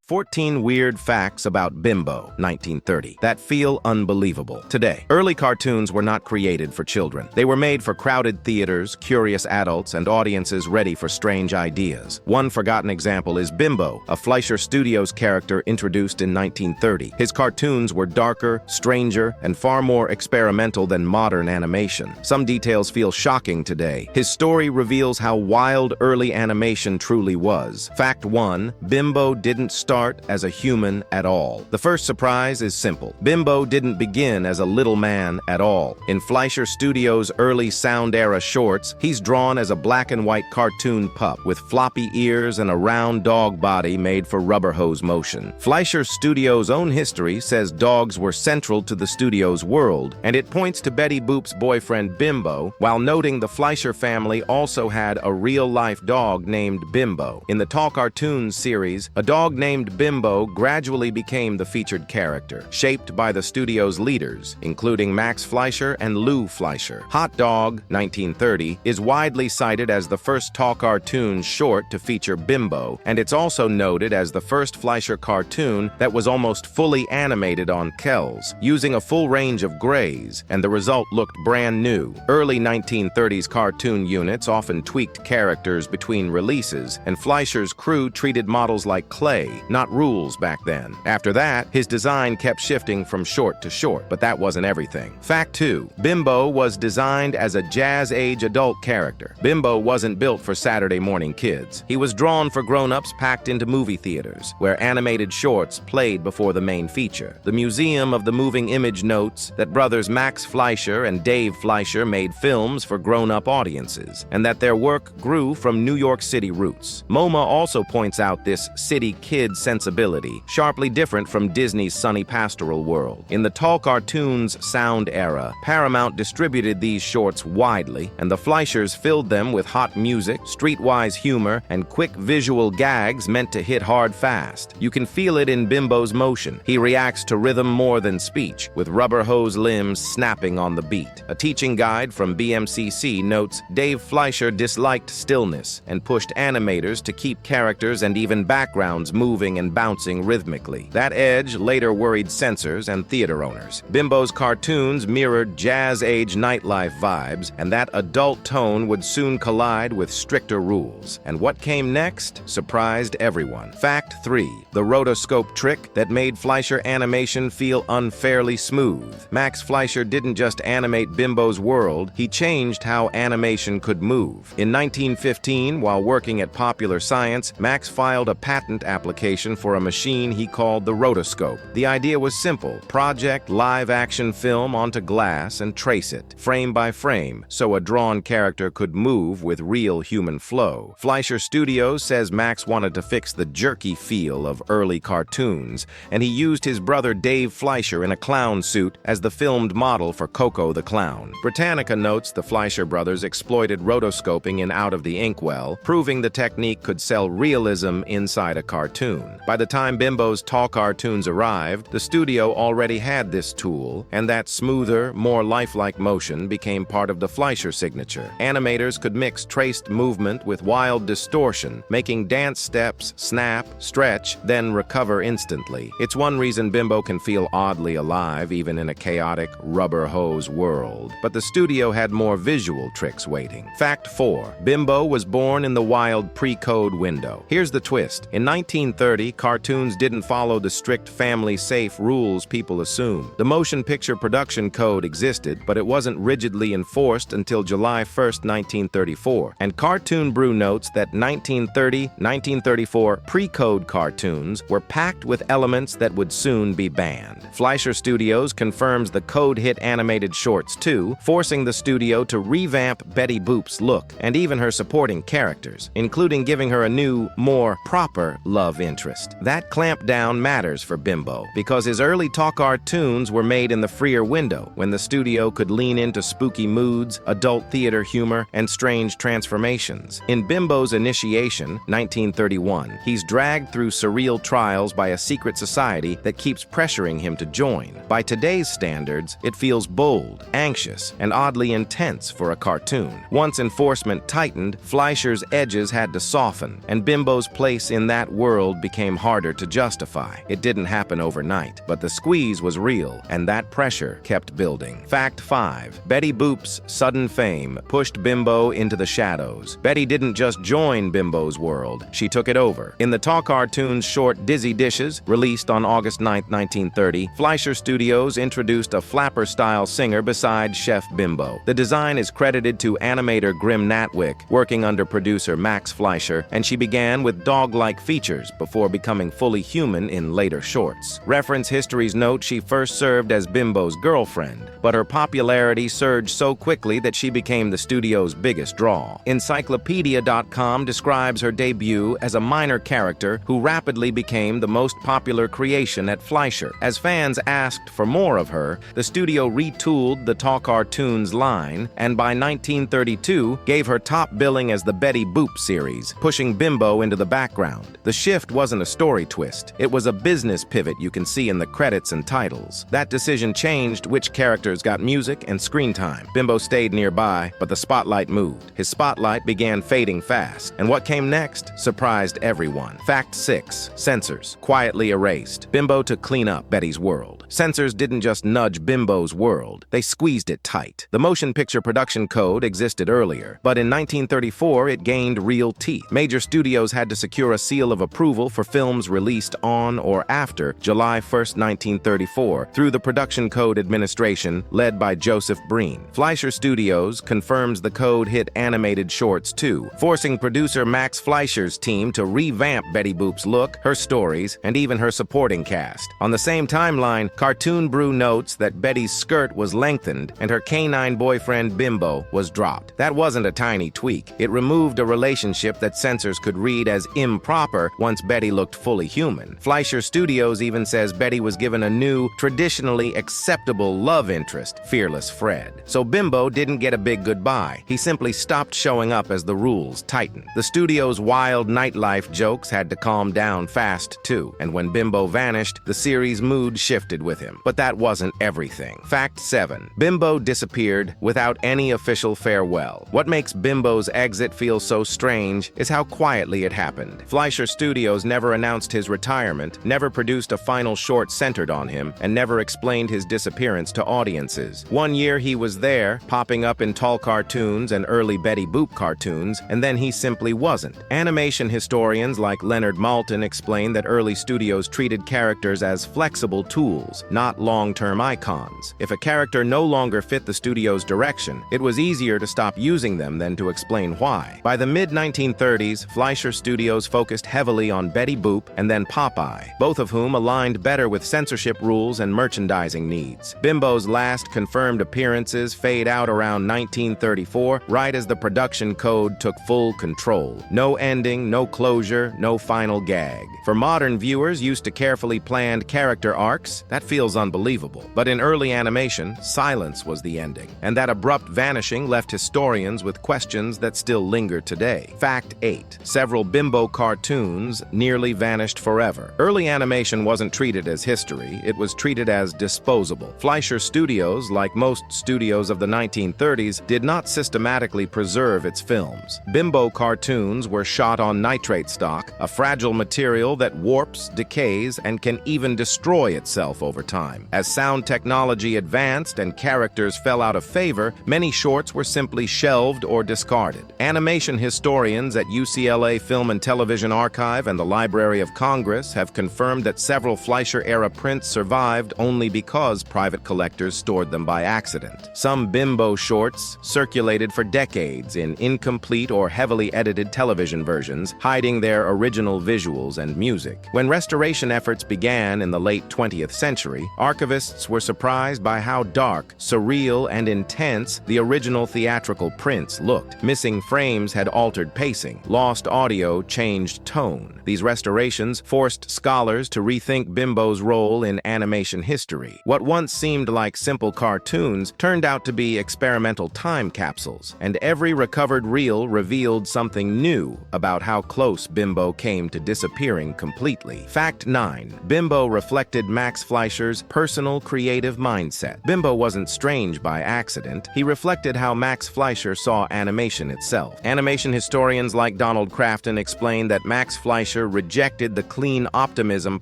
14 Weird Facts About Bimbo, 1930, that feel unbelievable today. Early cartoons were not created for children. They were made for crowded theaters, curious adults, and audiences ready for strange ideas. One forgotten example is Bimbo, a Fleischer Studios character introduced in 1930. His cartoons were darker, stranger, and far more experimental than modern animation. Some details feel shocking today. His story reveals how wild early animation truly was. Fact 1. Bimbo didn't start as a human at all. The first surprise is simple. Bimbo didn't begin as a little man at all. In Fleischer Studios' early sound-era shorts, he's drawn as a black-and-white cartoon pup with floppy ears and a round dog body made for rubber hose motion. Fleischer Studios' own history says dogs were central to the studio's world, and it points to Betty Boop's boyfriend Bimbo, while noting the Fleischer family also had a real-life dog named Bimbo. In the Tall Cartoons series, a dog named Bimbo gradually became the featured character, shaped by the studio's leaders, including Max Fleischer and Lou Fleischer. Hot Dog, 1930, is widely cited as the first Tall Cartoons short to feature Bimbo, and it's also noted as the first Fleischer cartoon that was almost fully animated on Kells, using a full range of grays, and the result looked brand new. Early 1930s cartoon units often tweaked characters between releases, and Fleischer's crew treated models like clay, not rules back then. After that, his design kept shifting from short to short, but that wasn't everything. Fact 2. Bimbo was designed as a jazz-age adult character. Bimbo wasn't built for Saturday morning kids. He was drawn for grown-ups packed into movie theaters, where animated shorts played before the main feature. The Museum of the Moving Image notes that brothers Max Fleischer and Dave Fleischer made films for grown-up audiences, and that their work grew from New York City roots. MoMA also points out this city kid sensibility, sharply different from Disney's sunny pastoral world. In the Tall Cartoons sound era, Paramount distributed these shorts widely, and the Fleischers filled them with hot music, streetwise humor, and quick visual gags meant to hit hard fast. You can feel it in Bimbo's motion. He reacts to rhythm more than speech, with rubber hose limbs snapping on the beat. A teaching guide from BMCC notes Dave Fleischer disliked stillness and pushed animators to keep characters and even backgrounds moving and bouncing rhythmically. That edge later worried censors and theater owners. Bimbo's cartoons mirrored jazz-age nightlife vibes, and that adult tone would soon collide with stricter rules. And what came next surprised everyone. Fact 3. The rotoscope trick that made Fleischer animation feel unfairly smooth. Max Fleischer didn't just animate Bimbo's world, he changed how animation could move. In 1915, while working at Popular Science, Max filed a patent application for a machine he called the rotoscope. The idea was simple: project live-action film onto glass and trace it, frame by frame, so a drawn character could move with real human flow. Fleischer Studios says Max wanted to fix the jerky feel of early cartoons, and he used his brother Dave Fleischer in a clown suit as the filmed model for Coco the Clown. Britannica notes the Fleischer brothers exploited rotoscoping in Out of the Inkwell, proving the technique could sell realism inside a cartoon. By the time Bimbo's Tall Cartoons arrived, the studio already had this tool, and that smoother, more lifelike motion became part of the Fleischer signature. Animators could mix traced movement with wild distortion, making dance steps snap, stretch, then recover instantly. It's one reason Bimbo can feel oddly alive even in a chaotic, rubber hose world. But the studio had more visual tricks waiting. Fact 4. Bimbo was born in the wild pre-code window. Here's the twist. In 1930, cartoons didn't follow the strict family-safe rules people assume. The motion picture production code existed, but it wasn't rigidly enforced until July 1st, 1934. And Cartoon Brew notes that 1934 pre-code cartoons were packed with elements that would soon be banned. Fleischer Studios confirms the code hit animated shorts too, forcing the studio to revamp Betty Boop's look and even her supporting characters, including giving her a new, more proper love interest. That clampdown matters for Bimbo, because his early Tall Cartoons were made in the freer window, when the studio could lean into spooky moods, adult theater humor, and strange transformations. In Bimbo's initiation, 1931, he's dragged through surreal trials by a secret society that keeps pressuring him to join. By today's standards, it feels bold, anxious, and oddly intense for a cartoon. Once enforcement tightened, Fleischer's edges had to soften, and Bimbo's place in that world became became harder to justify. It didn't happen overnight, but the squeeze was real, and that pressure kept building. Fact 5. Betty Boop's sudden fame pushed Bimbo into the shadows. Betty didn't just join Bimbo's world, she took it over. In the Talk Cartoons short Dizzy Dishes, released on August 9, 1930, Fleischer Studios introduced a flapper-style singer beside Chef Bimbo. The design is credited to animator Grim Natwick, working under producer Max Fleischer, and she began with dog-like features before becoming fully human in later shorts. Reference History's note she first served as Bimbo's girlfriend, but her popularity surged so quickly that she became the studio's biggest draw. Encyclopedia.com describes her debut as a minor character who rapidly became the most popular creation at Fleischer. As fans asked for more of her, the studio retooled the Talk Cartoons line, and by 1932 gave her top billing as the Betty Boop series, pushing Bimbo into the background. The shift wasn't a story twist, it was a business pivot you can see in the credits and titles. That decision changed which characters got music and screen time. Bimbo stayed nearby, but the spotlight moved. His spotlight began fading fast, and what came next surprised everyone. Fact 6. Censors quietly erased Bimbo to clean up Betty's world. Censors didn't just nudge Bimbo's world, they squeezed it tight. The motion picture production code existed earlier, but in 1934 it gained real teeth. Major studios had to secure a seal of approval for films released on or after July 1, 1934, through the Production Code Administration led by Joseph Breen. Fleischer Studios confirms the code hit animated shorts too, forcing producer Max Fleischer's team to revamp Betty Boop's look, her stories, and even her supporting cast. On the same timeline, Cartoon Brew notes that Betty's skirt was lengthened and her canine boyfriend Bimbo was dropped. That wasn't a tiny tweak. It removed a relationship that censors could read as improper once Betty looked fully human. Fleischer Studios even says Betty was given a new, traditionally acceptable love interest, Fearless Fred. So Bimbo didn't get a big goodbye. He simply stopped showing up as the rules tightened. The studio's wild nightlife jokes had to calm down fast too, and when Bimbo vanished, the series' mood shifted with him. But that wasn't everything. Fact 7. Bimbo disappeared without any official farewell. What makes Bimbo's exit feel so strange is how quietly it happened. Fleischer Studios never announced his retirement, never produced a final short centered on him, and never explained his disappearance to audiences. One year he was there, popping up in Tall Cartoons and early Betty Boop cartoons, and then he simply wasn't. Animation historians like Leonard Maltin explain that early studios treated characters as flexible tools, not long-term icons. If a character no longer fit the studio's direction, it was easier to stop using them than to explain why. By the mid-1930s, Fleischer Studios focused heavily on Betty Boop and then Popeye, both of whom aligned better with censorship rules and merchandising needs. Bimbo's last confirmed appearances fade out around 1934, right as the production code took full control. No ending, no closure, no final gag. For modern viewers used to carefully planned character arcs, that feels unbelievable. But in early animation, silence was the ending, and that abrupt vanishing left historians with questions that still linger today. Fact 8. Several Bimbo cartoons nearly vanished forever. Early animation wasn't treated as history, it was treated as disposable. Fleischer Studios, like most studios of the 1930s, did not systematically preserve its films. Bimbo cartoons were shot on nitrate stock, a fragile material that warps, decays, and can even destroy itself over time. As sound technology advanced and characters fell out of favor, many shorts were simply shelved or discarded. Animation historians at UCLA Film and Television Archive and the Library of Congress have confirmed that several Fleischer-era prints survived only because private collectors stored them by accident. Some Bimbo shorts circulated for decades in incomplete or heavily edited television versions, hiding their original visuals and music. When restoration efforts began in the late 20th century, archivists were surprised by how dark, surreal, and intense the original theatrical prints looked. Missing frames had altered pacing. Lost audio changed tone. These restorations forced scholars to rethink Bimbo's role in animation history. What once seemed like simple cartoons turned out to be experimental time capsules, and every recovered reel revealed something new about how close Bimbo came to disappearing completely. Fact 9. Bimbo reflected Max Fleischer's personal creative mindset. Bimbo wasn't strange by accident. He reflected how Max Fleischer saw animation itself. Animation historians like Donald Crafton explain that Max Fleischer rejected the clean optimism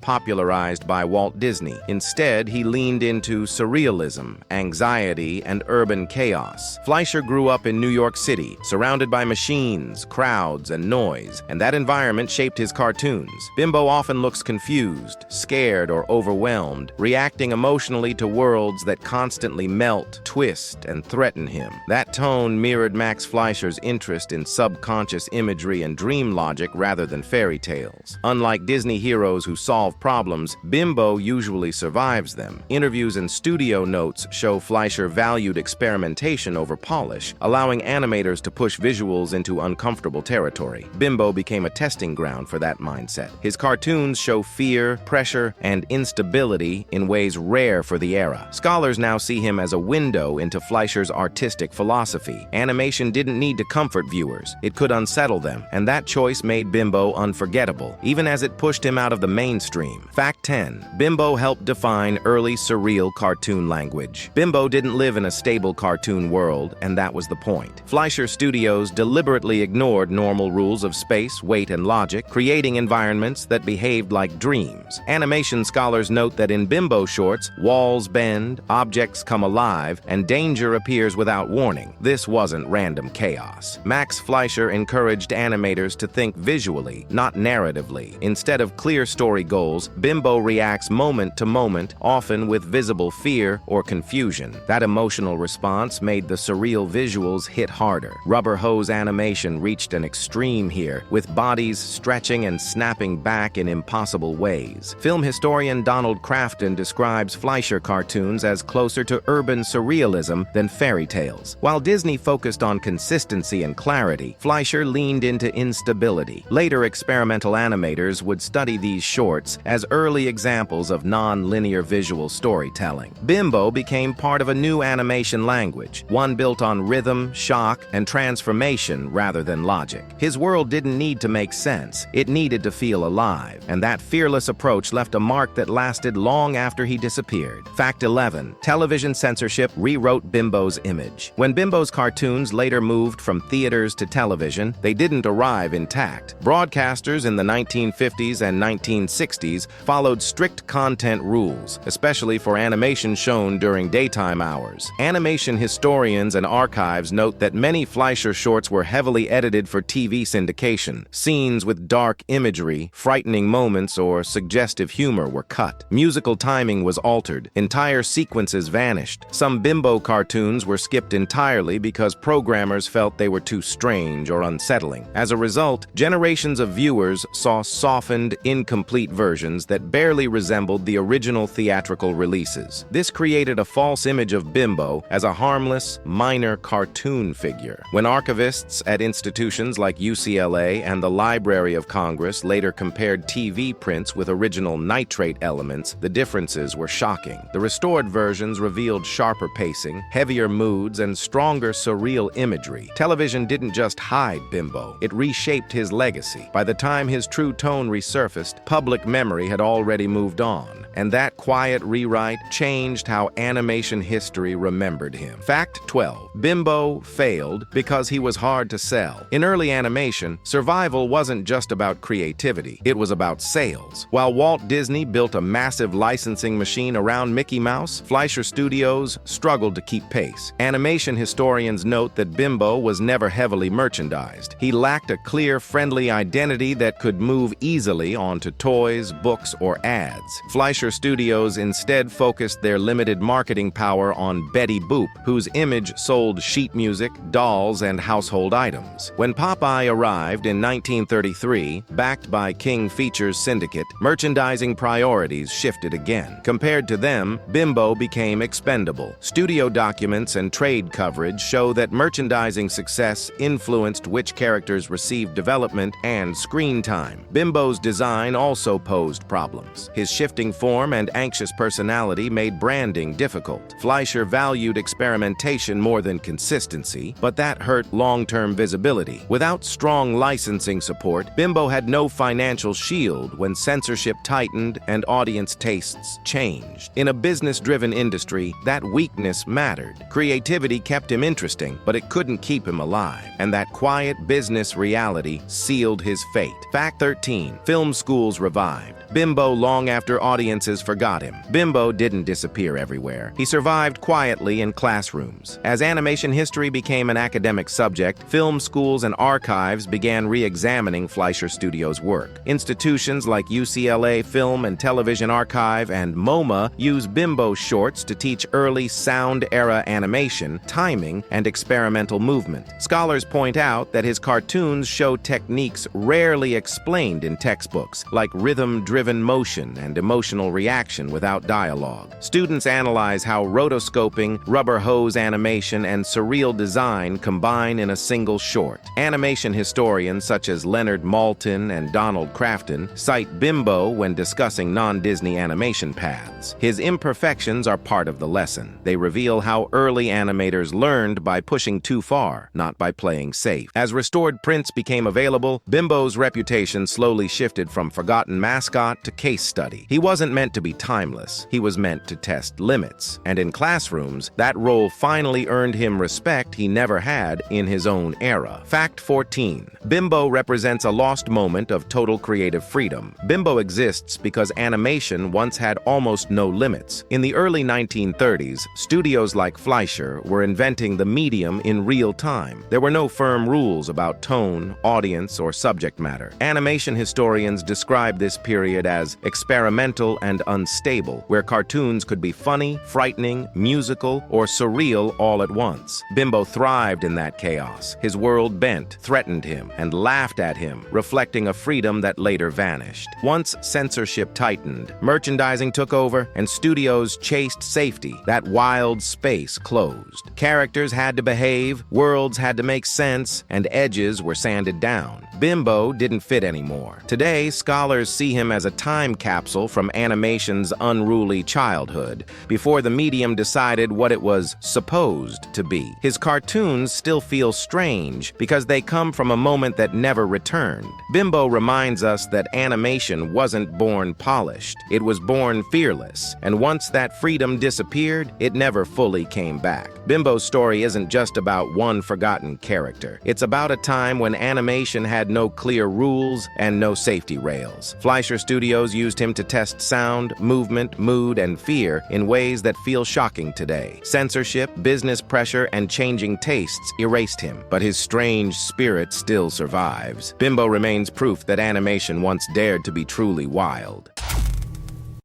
popularized by Walt Disney. Instead, he leaned into surrealism, anxiety, and urban chaos. Fleischer grew up in New York City, surrounded by machines, crowds, and noise, and that environment shaped his cartoons. Bimbo often looks confused, scared, or overwhelmed, reacting emotionally to worlds that constantly melt, twist, and threaten him. That tone mirrored Max Fleischer's interest in subconscious imagery and dream logic rather than fairy tales. Unlike Disney heroes who solve problems, Bimbo usually survives them. Interviews and studio notes show Fleischer valued experimentation over polish, allowing animators to push visuals into uncomfortable territory. Bimbo became a testing ground for that mindset. His cartoons show fear, pressure, and instability in ways rare for the era. Scholars now see him as a window into Fleischer's artistic philosophy. Animation didn't need to comfort viewers, it could unsettle them, and that choice made Bimbo unforgettable, even as it pushed him out of the mainstream. Fact 10. Bimbo helped define early surreal cartoon language. Bimbo didn't live in a stable cartoon world, and that was the point. Fleischer Studios deliberately ignored normal rules of space, weight, and logic, creating environments that behaved like dreams. Animation scholars note that in Bimbo shorts, walls bend, objects come alive, and danger appears without warning. This wasn't random chaos. Max Fleischer encouraged animators to think visually, not narratively. Instead of clear story goals, Bimbo reacts moment to moment, often with visible fear or confusion. That emotional response made the surreal visuals hit harder. Rubber hose animation reached an extreme here, with bodies stretching and snapping back in impossible ways. Film historian Donald Crafton describes Fleischer cartoons as closer to urban surrealism than fairy tales. While Disney focused on consistency and clarity, Fleischer leaned into instability. Later experimental animators would study these shorts as early examples of non-linear visual storytelling. Bimbo became part of a new animation language, one built on rhythm, shock, and transformation rather than logic. His world didn't need to make sense, it needed to feel alive, and that fearless approach left a mark that lasted long after he disappeared. Fact 11. Television censorship rewrote Bimbo's image. When Bimbo's cartoons later moved from theaters to television, they didn't arrive intact. Broadcasters in the 1950s and 1960s followed strict content rules, especially for animation shown during daytime hours. Animation historians and archives note that many Fleischer shorts were heavily edited for TV syndication. Scenes with dark imagery, frightening moments, or suggestive humor were cut. Musical timing was altered. Entire sequences vanished. Some Bimbo cartoons were skipped entirely because programmers felt they were too strange or unsettling. As a result, generations of viewers saw softened, incomplete versions that barely resembled the original theatrical releases. This created a false image of Bimbo as a harmless, minor cartoon figure. When archivists at institutions like UCLA and the Library of Congress later compared TV prints with original nitrate elements, the differences were shocking. The restored versions revealed sharper pacing, heavier moods, and stronger surreal imagery. Television didn't just hide Bimbo, it reshaped his legacy. By the time his true tone resurfaced, public memory had already moved on, and that quiet rewrite changed how animation history remembered him. Fact 12. Bimbo failed because he was hard to sell. In early animation, survival wasn't just about creativity, it was about sales. While Walt Disney built a massive licensing machine around Mickey Mouse, Fleischer Studios struggled to keep pace. Animation historians note that Bimbo was never heavily merchandised. He lacked a clear, friendly identity that could move easily onto toys, books, or ads. Fleischer Studios instead focused their limited marketing power on Betty Boop, whose image sold sheet music, dolls, and household items. When Popeye arrived in 1933, backed by King Features Syndicate, merchandising priorities shifted again. Compared to them, Bimbo became expendable. Studio documents and trade coverage show that merchandising success influenced which characters received development and screen time. Bimbo's design also posed problems. His shifting form warm and anxious personality made branding difficult. Fleischer valued experimentation more than consistency, but that hurt long-term visibility. Without strong licensing support, Bimbo had no financial shield when censorship tightened and audience tastes changed. In a business-driven industry, that weakness mattered. Creativity kept him interesting, but it couldn't keep him alive. And that quiet business reality sealed his fate. Fact 13. Film schools revived Bimbo long after audiences forgot him. Bimbo didn't disappear everywhere. He survived quietly in classrooms. As animation history became an academic subject, film schools and archives began re-examining Fleischer Studios' work. Institutions like UCLA Film and Television Archive and MoMA use Bimbo shorts to teach early sound-era animation, timing, and experimental movement. Scholars point out that his cartoons show techniques rarely explained in textbooks, like rhythm-driven motion and emotional reaction without dialogue. Students analyze how rotoscoping, rubber hose animation, and surreal design combine in a single short. Animation historians such as Leonard Maltin and Donald Crafton cite Bimbo when discussing non-Disney animation paths. His imperfections are part of the lesson. They reveal how early animators learned by pushing too far, not by playing safe. As restored prints became available, Bimbo's reputation slowly shifted from forgotten mascot to case study. He wasn't meant to be timeless. He was meant to test limits. And in classrooms, that role finally earned him respect he never had in his own era. Fact 14. Bimbo represents a lost moment of total creative freedom. Bimbo exists because animation once had almost no limits. In the early 1930s, studios like Fleischer were inventing the medium in real time. There were no firm rules about tone, audience, or subject matter. Animation historians describe this period as experimental and unstable, where cartoons could be funny, frightening, musical, or surreal all at once. Bimbo thrived in that chaos. His world bent, threatened him, and laughed at him, reflecting a freedom that later vanished. Once censorship tightened, merchandising took over, and studios chased safety, that wild space closed. Characters had to behave, worlds had to make sense, and edges were sanded down. Bimbo didn't fit anymore. Today, scholars see him as a time capsule from animation's unruly childhood, before the medium decided what it was supposed to be. His cartoons still feel strange because they come from a moment that never returned. Bimbo reminds us that animation wasn't born polished. It was born fearless, and once that freedom disappeared, it never fully came back. Bimbo's story isn't just about one forgotten character. It's about a time when animation had no clear rules and no safety rails. Fleischer Studios used him to test sound, movement, mood, and fear in ways that feel shocking today. Censorship, business pressure, and changing tastes erased him, but his strange spirit still survives. Bimbo remains proof that animation once dared to be truly wild.